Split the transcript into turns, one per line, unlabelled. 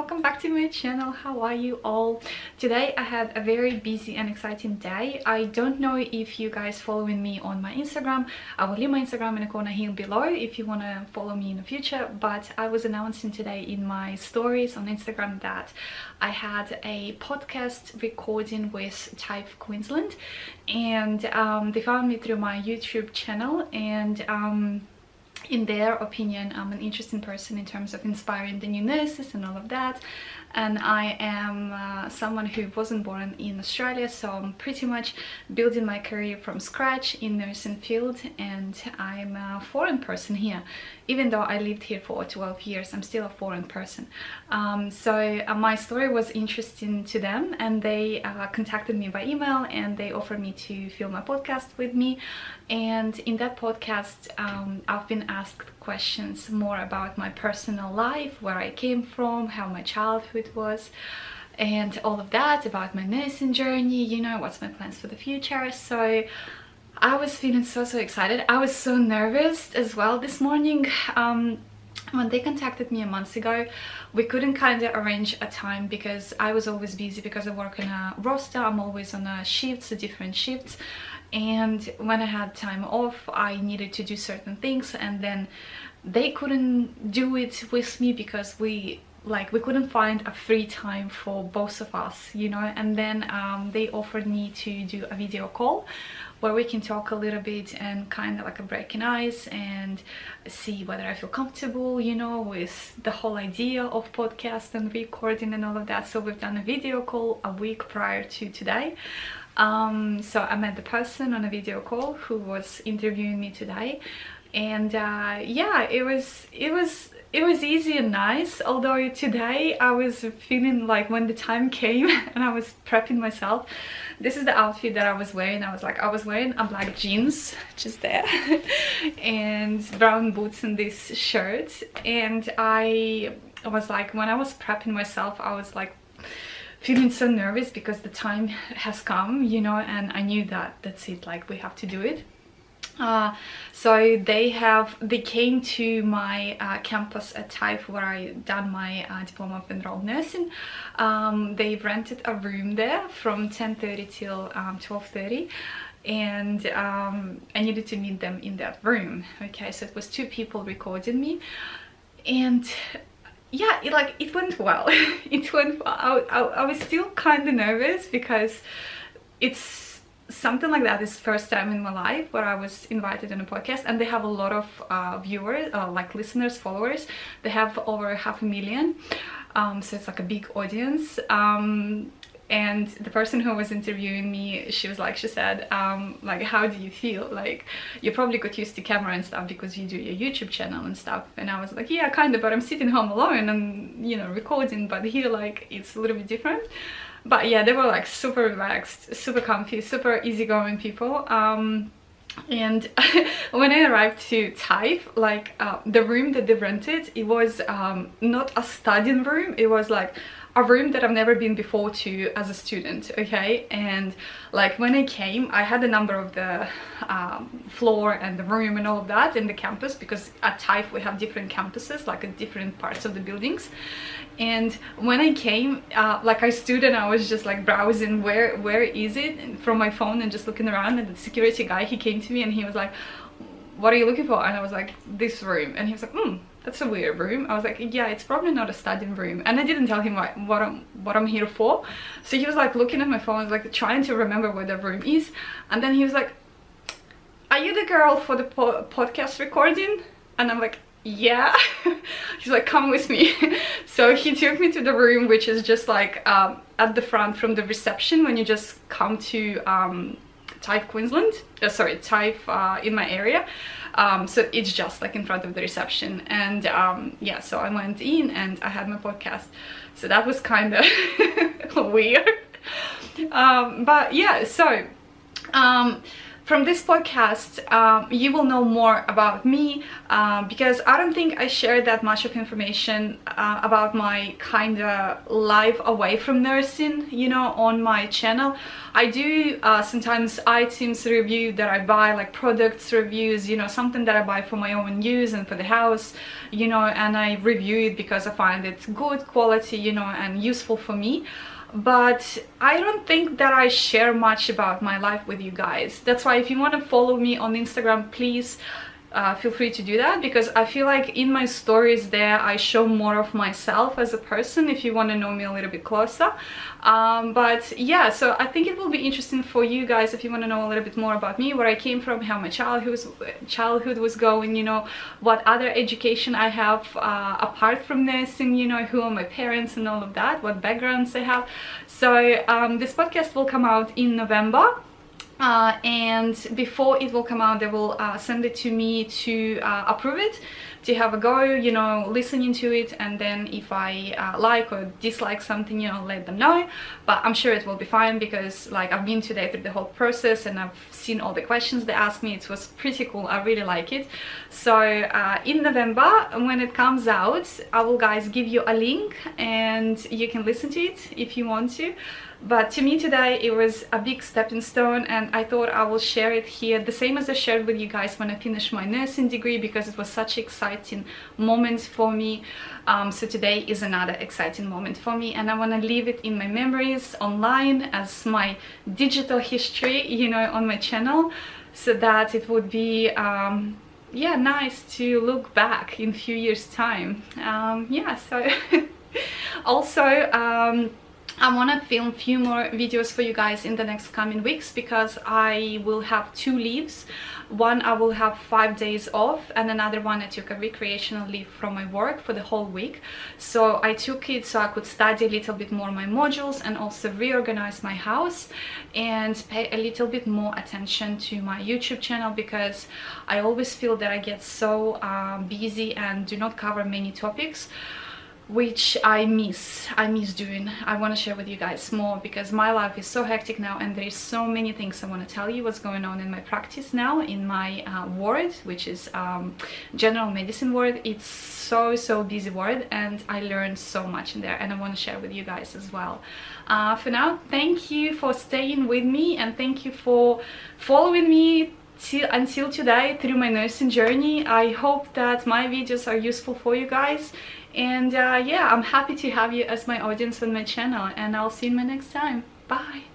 welcome back to my channel. How are you all? Today I had a very busy and exciting day. I don't know if you guys following me on my Instagram. I will leave my Instagram in the corner here below if you want to follow me in the future, but I was announcing today in my stories on Instagram that I had a podcast recording with TAFE Queensland, and they found me through my YouTube channel, and in their opinion, I'm an interesting person in terms of inspiring the new nurses and all of that. And I am someone who wasn't born in Australia, so I'm pretty much building my career from scratch in nursing field, and I'm a foreign person here. Even though I lived here for 12 years, I'm still a foreign person. So my story was interesting to them, and they contacted me by email, and they offered me to film a podcast with me. And in that podcast, I've been asked questions more about my personal life, where I came from, how my childhood was, and all of that, about my nursing journey, you know, what's my plans for the future. So I was feeling so excited. I was so nervous as well this morning. When they contacted me a month ago, we couldn't kind of arrange a time because I was always busy because I work in a roster. I'm always on a shifts, different shifts, and when I had time off, I needed to do certain things, and then they couldn't do it with me because we couldn't find a free time for both of us, you know. And then they offered me to do a video call where we can talk a little bit and kind of like a breaking ice and see whether I feel comfortable, you know, with the whole idea of podcast and recording and all of that. So we've done a video call a week prior to today. So I met the person on a video call who was interviewing me today, and yeah, it was easy and nice. Although today I was feeling like, when the time came and I was prepping myself, this is the outfit that I was wearing. I was wearing a black jeans just there and brown boots and this shirt, and I was like, when I was prepping myself, I was like feeling so nervous because the time has come, you know, and I knew that that's it, like we have to do it. So they came to my campus at TAFE where I done my diploma of enrolled nursing. They rented a room there from 10:30 till 12:30, and I needed to meet them in that room. Okay, so it was 2 people recording me, and yeah, it went well. It went well. I was still kind of nervous because it's something like that is first time in my life where I was invited on a podcast, and they have a lot of viewers, like listeners, followers. They have over 500,000, so it's like a big audience. And the person who was interviewing me, she said, like, how do you feel? Like, you probably got used to camera and stuff because you do your YouTube channel and stuff. And I was like, yeah, kind of, but I'm sitting home alone and, you know, recording, but here, like, it's a little bit different. But yeah, they were like super relaxed, super comfy, super easygoing people. And when I arrived to TAFE, like, the room that they rented, it was not a studying room. It was like a room that I've never been before to as a student, okay? And like, when I came, I had a number of the floor and the room and all of that in the campus, because at TAFE we have different campuses, like at different parts of the buildings. And when I came, like, I stood and I was just like browsing where is it from my phone and just looking around, and the security guy, he came to me and he was like, what are you looking for? And I was like, this room. And he was like, that's a weird room. I was like, yeah, it's probably not a studying room. And I didn't tell him what I'm here for. So he was like looking at my phone, like trying to remember where the room is. And then he was like, are you the girl for the podcast recording? And I'm like, yeah. He's like, come with me. So he took me to the room, which is just like at the front from the reception when you just come to TAFE Queensland, sorry, TAFE in my area. So it's just like in front of the reception, and yeah, so I went in and I had my podcast. So that was kind of weird, but yeah. So from this podcast, you will know more about me, because I don't think I share that much of information about my kind of life away from nursing, you know, on my channel. I do sometimes items review that I buy, like products reviews, you know, something that I buy for my own use and for the house, you know, and I review it because I find it good quality, you know, and useful for me. But I don't think that I share much about my life with you guys. That's why if you want to follow me on Instagram, please feel free to do that, because I feel like in my stories there I show more of myself as a person, if you want to know me a little bit closer. But yeah, so I think it will be interesting for you guys if you want to know a little bit more about me, where I came from, how my childhood was going, you know, what other education I have apart from nursing, you know, who are my parents and all of that, what backgrounds I have. So this podcast will come out in November. And before it will come out, they will send it to me to approve it, to have a go, you know, listening to it, and then if I like or dislike something, you know, let them know. But I'm sure it will be fine, because like I've been today through the whole process and I've seen all the questions they asked me. It was pretty cool. I really like it. So in November, when it comes out, I will guys give you a link and you can listen to it if you want to. But to me today it was a big stepping stone, and I thought I will share it here the same as I shared with you guys when I finished my nursing degree, because it was such an exciting moment for me. So today is another exciting moment for me, and I want to leave it in my memories online as my digital history, you know, on my channel, so that it would be yeah, nice to look back in a few years time. Yeah, so also I want to film a few more videos for you guys in the next coming weeks, because I will have 2 leaves. One, I will have 5 days off, and another one I took a recreational leave from my work for the whole week. So I took it so I could study a little bit more my modules and also reorganize my house and pay a little bit more attention to my YouTube channel, because I always feel that I get so busy and do not cover many topics, which I miss doing. I want to share with you guys more, because my life is so hectic now, and there is so many things I want to tell you what's going on in my practice now, in my ward, which is general medicine ward. It's so busy ward, and I learned so much in there, and I want to share with you guys as well. For now, thank you for staying with me, and thank you for following me until today through my nursing journey. I hope that my videos are useful for you guys, and yeah, I'm happy to have you as my audience on my channel, and I'll see you in my next time. Bye.